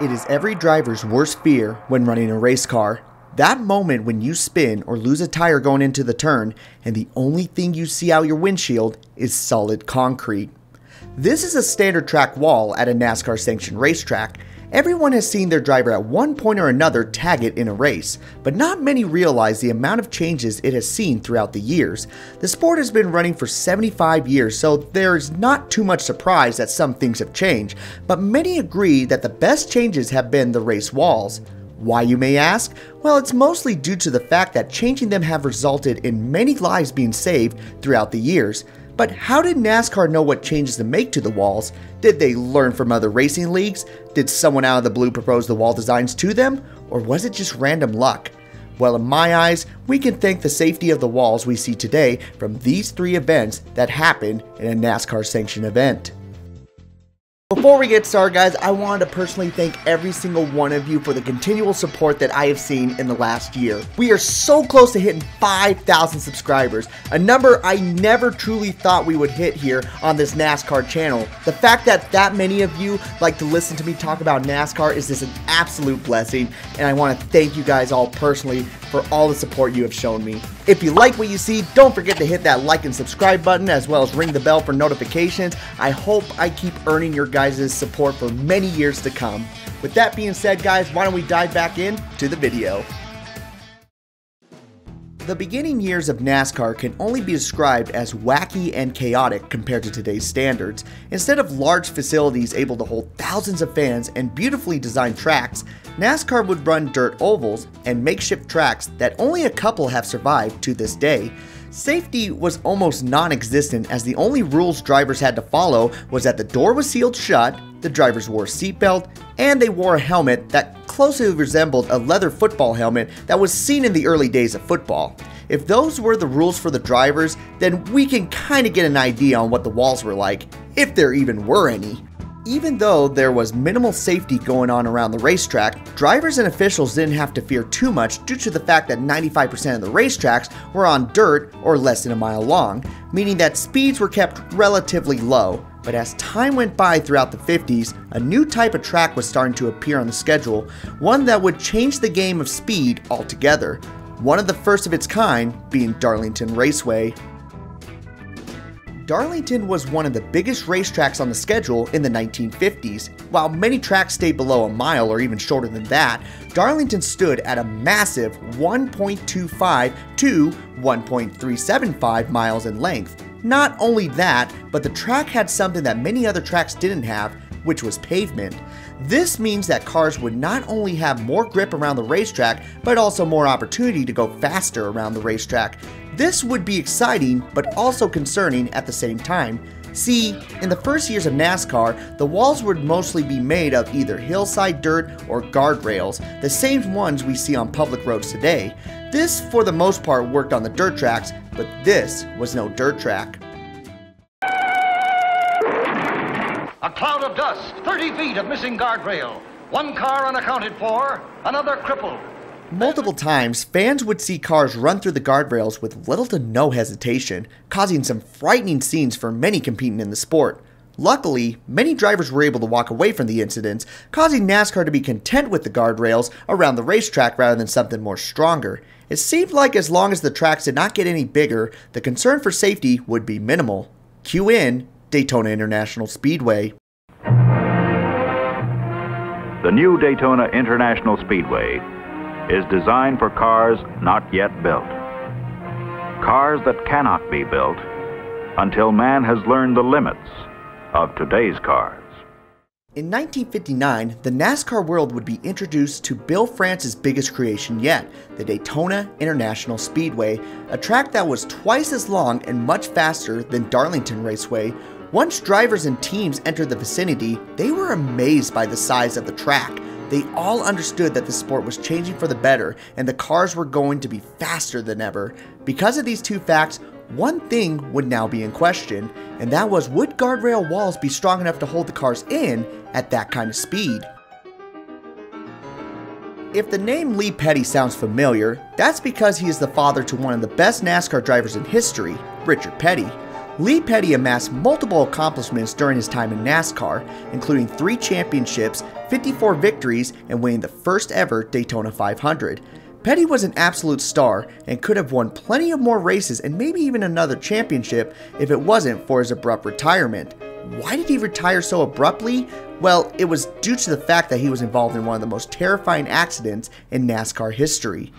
It is every driver's worst fear when running a race car. That moment when you spin or lose a tire going into the turn and the only thing you see out your windshield is solid concrete. This is a standard track wall at a NASCAR sanctioned racetrack. Everyone has seen their driver at one point or another tag it in a race, but not many realize the amount of changes it has seen throughout the years. The sport has been running for 75 years, so there's not too much surprise that some things have changed, but many agree that the best changes have been the race walls. Why, you may ask? Well, it's mostly due to the fact that changing them have resulted in many lives being saved throughout the years. But how did NASCAR know what changes to make to the walls? Did they learn from other racing leagues? Did someone out of the blue propose the wall designs to them? Or was it just random luck? Well, in my eyes, we can thank the safety of the walls we see today from these three events that happened in a NASCAR sanctioned event. Before we get started, guys, I wanted to personally thank every single one of you for the continual support that I have seen in the last year. We are so close to hitting 5,000 subscribers, a number I never truly thought we would hit here on this NASCAR channel. The fact that that many of you like to listen to me talk about NASCAR is just an absolute blessing, and I want to thank you guys all personally for all the support you have shown me. If you like what you see, don't forget to hit that like and subscribe button, as well as ring the bell for notifications. I hope I keep earning your guys' support for many years to come. With that being said, guys, why don't we dive back into the video. The beginning years of NASCAR can only be described as wacky and chaotic compared to today's standards. Instead of large facilities able to hold thousands of fans and beautifully designed tracks, NASCAR would run dirt ovals and makeshift tracks that only a couple have survived to this day. Safety was almost non-existent, as the only rules drivers had to follow was that the door was sealed shut, the drivers wore a seatbelt, and they wore a helmet that closely resembled a leather football helmet that was seen in the early days of football. If those were the rules for the drivers, then we can kind of get an idea on what the walls were like, if there even were any. Even though there was minimal safety going on around the racetrack, drivers and officials didn't have to fear too much due to the fact that 95% of the racetracks were on dirt or less than a mile long, meaning that speeds were kept relatively low. But as time went by throughout the 50s, a new type of track was starting to appear on the schedule, one that would change the game of speed altogether. One of the first of its kind being Darlington Raceway. Darlington was one of the biggest racetracks on the schedule in the 1950s. While many tracks stayed below a mile or even shorter than that, Darlington stood at a massive 1.25 to 1.375 miles in length. Not only that, but the track had something that many other tracks didn't have, which was pavement. This means that cars would not only have more grip around the racetrack, but also more opportunity to go faster around the racetrack. This would be exciting, but also concerning at the same time. See, in the first years of NASCAR, the walls would mostly be made of either hillside dirt or guardrails, the same ones we see on public roads today. This, for the most part, worked on the dirt tracks, but this was no dirt track. A cloud of dust, 30 feet of missing guardrail, one car unaccounted for, another crippled. Multiple times, fans would see cars run through the guardrails with little to no hesitation, causing some frightening scenes for many competing in the sport. Luckily, many drivers were able to walk away from the incidents, causing NASCAR to be content with the guardrails around the racetrack rather than something more stronger. It seemed like as long as the tracks did not get any bigger, the concern for safety would be minimal. Cue in Daytona International Speedway. The new Daytona International Speedway is designed for cars not yet built. Cars that cannot be built until man has learned the limits of today's cars. In 1959, the NASCAR world would be introduced to Bill France's biggest creation yet, the Daytona International Speedway, a track that was twice as long and much faster than Darlington Raceway. Once drivers and teams entered the vicinity, they were amazed by the size of the track. They all understood that the sport was changing for the better and the cars were going to be faster than ever. Because of these two facts, one thing would now be in question, and that was, would guardrail walls be strong enough to hold the cars in at that kind of speed? If the name Lee Petty sounds familiar, that's because he is the father to one of the best NASCAR drivers in history, Richard Petty. Lee Petty amassed multiple accomplishments during his time in NASCAR, including 3 championships, 54 victories, and winning the first ever Daytona 500. Petty was an absolute star and could have won plenty of more races and maybe even another championship if it wasn't for his abrupt retirement. Why did he retire so abruptly? Well, it was due to the fact that he was involved in one of the most terrifying accidents in NASCAR history.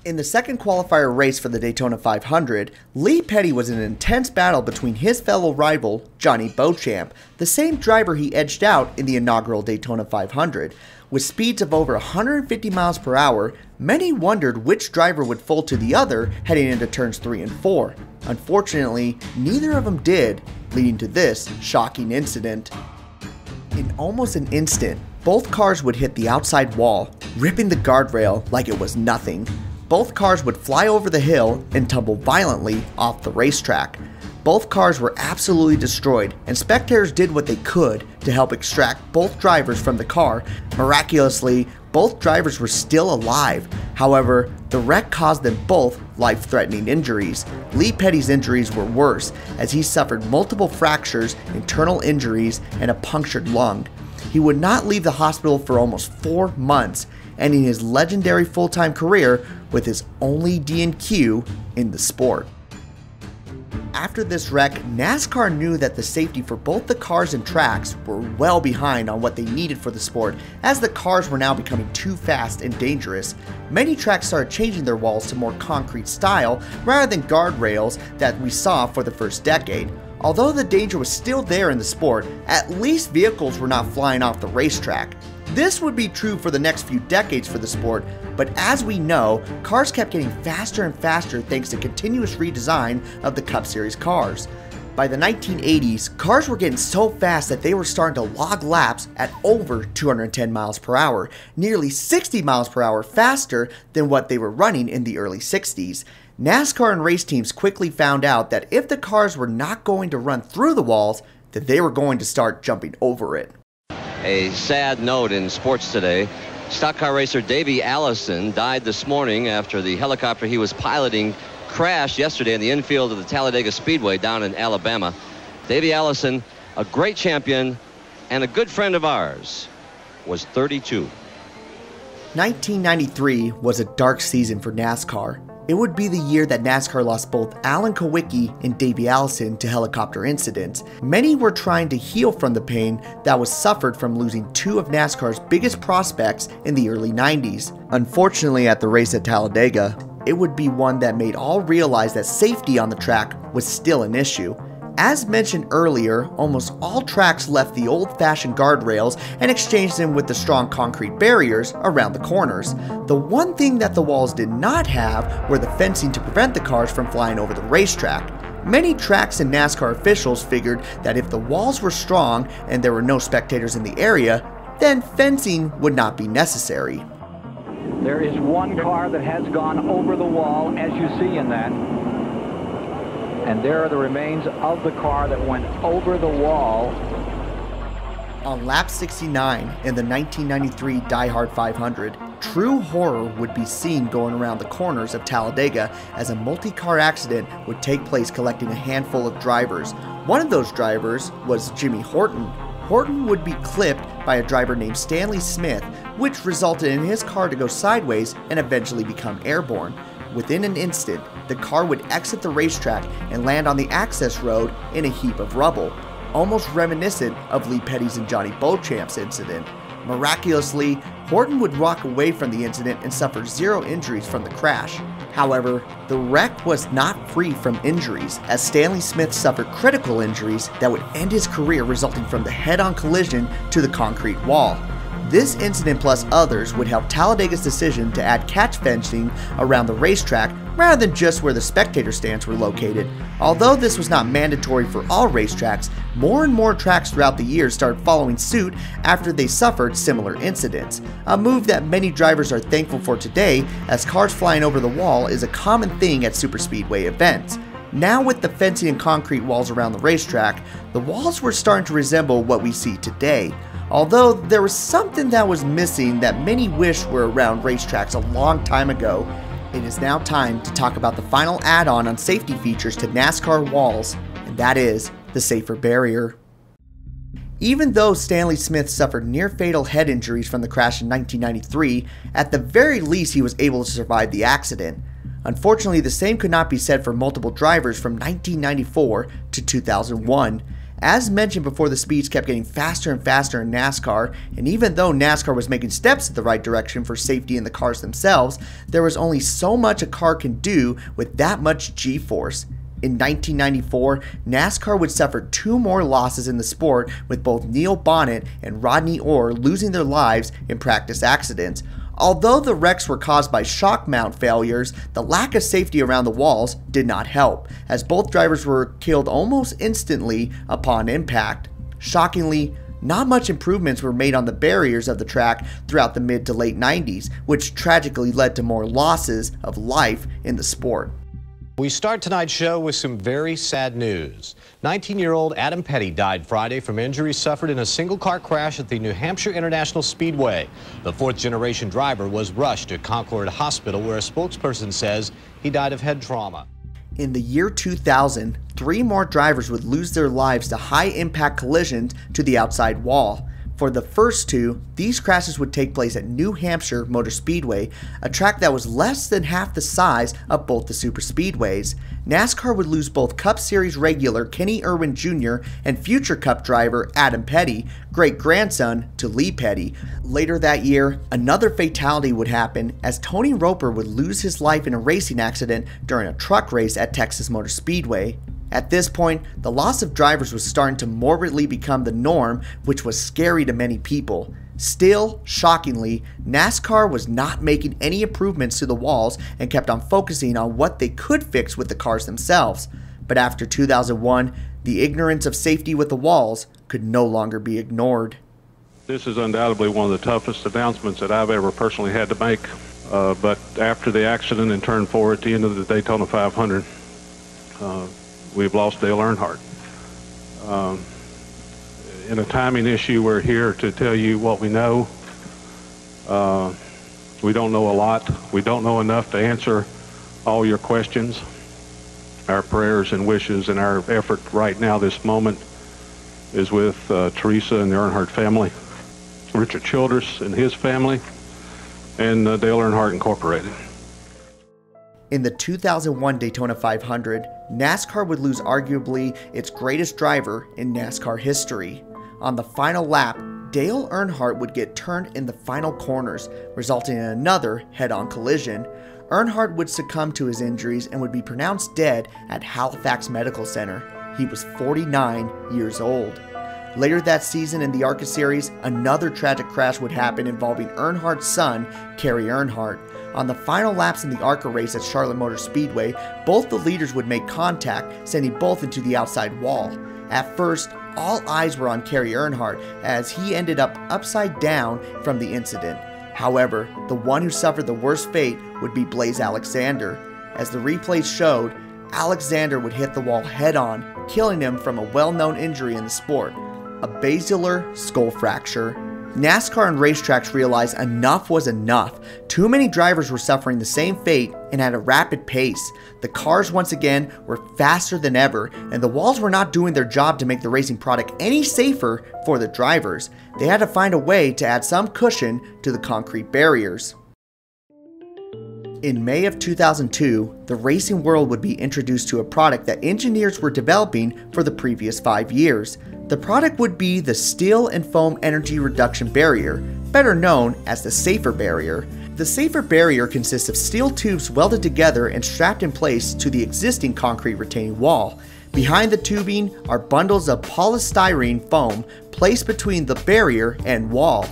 In the second qualifier race for the Daytona 500, Lee Petty was in an intense battle between his fellow rival, Johnny Beauchamp, the same driver he edged out in the inaugural Daytona 500. With speeds of over 150 miles per hour, many wondered which driver would fold to the other heading into turns 3 and 4. Unfortunately, neither of them did, leading to this shocking incident. In almost an instant, both cars would hit the outside wall, ripping the guardrail like it was nothing. Both cars would fly over the hill and tumble violently off the racetrack. Both cars were absolutely destroyed, and spectators did what they could to help extract both drivers from the car. Miraculously, both drivers were still alive. However, the wreck caused them both life-threatening injuries. Lee Petty's injuries were worse, as he suffered multiple fractures, internal injuries, and a punctured lung. He would not leave the hospital for almost 4 months, ending his legendary full-time career with his only D&Q in the sport. After this wreck, NASCAR knew that the safety for both the cars and tracks were well behind on what they needed for the sport, as the cars were now becoming too fast and dangerous. Many tracks started changing their walls to more concrete style rather than guardrails that we saw for the first decade. Although the danger was still there in the sport, at least vehicles were not flying off the racetrack. This would be true for the next few decades for the sport, but as we know, cars kept getting faster and faster thanks to continuous redesign of the Cup Series cars. By the 1980s, cars were getting so fast that they were starting to log laps at over 210 miles per hour, nearly 60 miles per hour faster than what they were running in the early 60s. NASCAR and race teams quickly found out that if the cars were not going to run through the walls, that they were going to start jumping over it. A sad note in sports today. Stock car racer Davey Allison died this morning after the helicopter he was piloting crashed yesterday in the infield of the Talladega Speedway down in Alabama. Davey Allison, a great champion and a good friend of ours, was 32. 1993 was a dark season for NASCAR. It would be the year that NASCAR lost both Alan Kulwicki and Davey Allison to helicopter incidents. Many were trying to heal from the pain that was suffered from losing 2 of NASCAR's biggest prospects in the early 90s. Unfortunately, at the race at Talladega, it would be one that made all realize that safety on the track was still an issue. As mentioned earlier, almost all tracks left the old-fashioned guardrails and exchanged them with the strong concrete barriers around the corners. The one thing that the walls did not have were the fencing to prevent the cars from flying over the racetrack. Many tracks and NASCAR officials figured that if the walls were strong and there were no spectators in the area, then fencing would not be necessary. There is one car that has gone over the wall, as you see in that. And there are the remains of the car that went over the wall. On lap 69 in the 1993 Die Hard 500, true horror would be seen going around the corners of Talladega as a multi-car accident would take place, collecting a handful of drivers. One of those drivers was Jimmy Horton. Horton would be clipped by a driver named Stanley Smith, which resulted in his car to go sideways and eventually become airborne. Within an instant, the car would exit the racetrack and land on the access road in a heap of rubble, almost reminiscent of Lee Petty's and Johnny Beauchamp's incident. Miraculously, Horton would walk away from the incident and suffer 0 injuries from the crash. However, the wreck was not free from injuries, as Stanley Smith suffered critical injuries that would end his career, resulting from the head-on collision to the concrete wall. This incident plus others would help Talladega's decision to add catch fencing around the racetrack rather than just where the spectator stands were located. Although this was not mandatory for all racetracks, More and more tracks throughout the years started following suit after they suffered similar incidents, a move that many drivers are thankful for today, as cars flying over the wall is a common thing at superspeedway events. Now with the fencing and concrete walls around the racetrack, the walls were starting to resemble what we see today. Although there was something that was missing that many wish were around racetracks a long time ago. It is now time to talk about the final add-on on safety features to NASCAR walls, and that is the safer barrier. Even though Stanley Smith suffered near-fatal head injuries from the crash in 1993, at the very least he was able to survive the accident. Unfortunately, the same could not be said for multiple drivers from 1994 to 2001. As mentioned before, the speeds kept getting faster and faster in NASCAR, and even though NASCAR was making steps in the right direction for safety in the cars themselves, there was only so much a car can do with that much G-force. In 1994, NASCAR would suffer 2 more losses in the sport, with both Neil Bonnet and Rodney Orr losing their lives in practice accidents. Although the wrecks were caused by shock mount failures, the lack of safety around the walls did not help, as both drivers were killed almost instantly upon impact. Shockingly, not much improvements were made on the barriers of the track throughout the mid to late 90s, which tragically led to more losses of life in the sport. We start tonight's show with some very sad news. 19-year-old Adam Petty died Friday from injuries suffered in a single-car crash at the New Hampshire International Speedway. The 4th-generation driver was rushed to Concord Hospital, where a spokesperson says he died of head trauma. In the year 2000, 3 more drivers would lose their lives to high-impact collisions to the outside wall. For the first 2, these crashes would take place at New Hampshire Motor Speedway, a track that was less than half the size of both the superspeedways. NASCAR would lose both Cup Series regular Kenny Irwin Jr. and future Cup driver Adam Petty, great-grandson to Lee Petty. Later that year, another fatality would happen as Tony Roper would lose his life in a racing accident during a truck race at Texas Motor Speedway. At this point, the loss of drivers was starting to morbidly become the norm, which was scary to many people. Still, shockingly, NASCAR was not making any improvements to the walls and kept on focusing on what they could fix with the cars themselves. But after 2001, the ignorance of safety with the walls could no longer be ignored. This is undoubtedly one of the toughest announcements that I've ever personally had to make. But after the accident in Turn 4 at the end of the Daytona 500, we've lost Dale Earnhardt. In a timing issue, we're here to tell you what we know. We don't know a lot. We don't know enough to answer all your questions. Our prayers and wishes and our effort right now, this moment, is with Teresa and the Earnhardt family, Richard Childress and his family, and Dale Earnhardt Incorporated. In the 2001 Daytona 500, NASCAR would lose arguably its greatest driver in NASCAR history. On the final lap, Dale Earnhardt would get turned in the final corners, resulting in another head-on collision. Earnhardt would succumb to his injuries and would be pronounced dead at Halifax Medical Center. He was 49 years old. Later that season in the ARCA Series, another tragic crash would happen involving Earnhardt's son, Kerry Earnhardt. On the final laps in the ARCA race at Charlotte Motor Speedway, both the leaders would make contact, sending both into the outside wall. At first, all eyes were on Kerry Earnhardt, as he ended up upside down from the incident. However, the one who suffered the worst fate would be Blaze Alexander. As the replays showed, Alexander would hit the wall head-on, killing him from a well-known injury in the sport, a basilar skull fracture. NASCAR and racetracks realized enough was enough. Too many drivers were suffering the same fate and at a rapid pace. The cars once again were faster than ever, and the walls were not doing their job to make the racing product any safer for the drivers. They had to find a way to add some cushion to the concrete barriers. In May of 2002, the racing world would be introduced to a product that engineers were developing for the previous 5 years. The product would be the Steel and Foam Energy Reduction Barrier, better known as the Safer Barrier. The Safer Barrier consists of steel tubes welded together and strapped in place to the existing concrete retaining wall. Behind the tubing are bundles of polystyrene foam placed between the barrier and wall.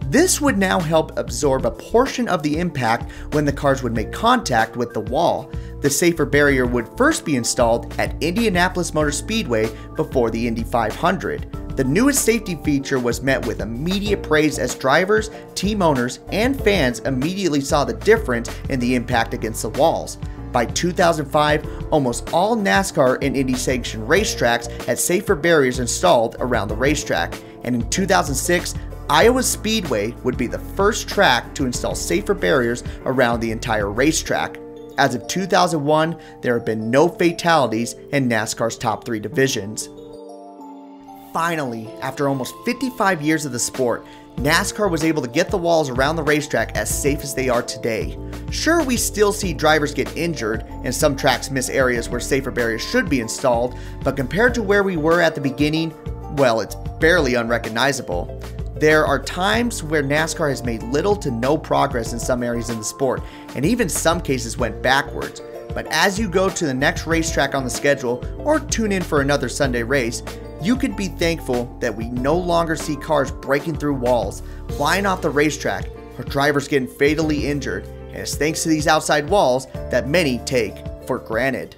This would now help absorb a portion of the impact when the cars would make contact with the wall. the safer barrier would first be installed at Indianapolis Motor Speedway before the Indy 500. The newest safety feature was met with immediate praise as drivers, team owners, and fans immediately saw the difference in the impact against the walls. By 2005, almost all NASCAR and Indy sanctioned racetracks had safer barriers installed around the racetrack, and in 2006, Iowa Speedway would be the first track to install safer barriers around the entire racetrack. As of 2001, there have been no fatalities in NASCAR's top 3 divisions. Finally, after almost 55 years of the sport, NASCAR was able to get the walls around the racetrack as safe as they are today. Sure, we still see drivers get injured, and some tracks miss areas where safer barriers should be installed, but compared to where we were at the beginning, well, it's barely unrecognizable. There are times where NASCAR has made little to no progress in some areas in the sport, and even some cases went backwards. But as you go to the next racetrack on the schedule, or tune in for another Sunday race, you can be thankful that we no longer see cars breaking through walls, flying off the racetrack, or drivers getting fatally injured, and it's thanks to these outside walls that many take for granted.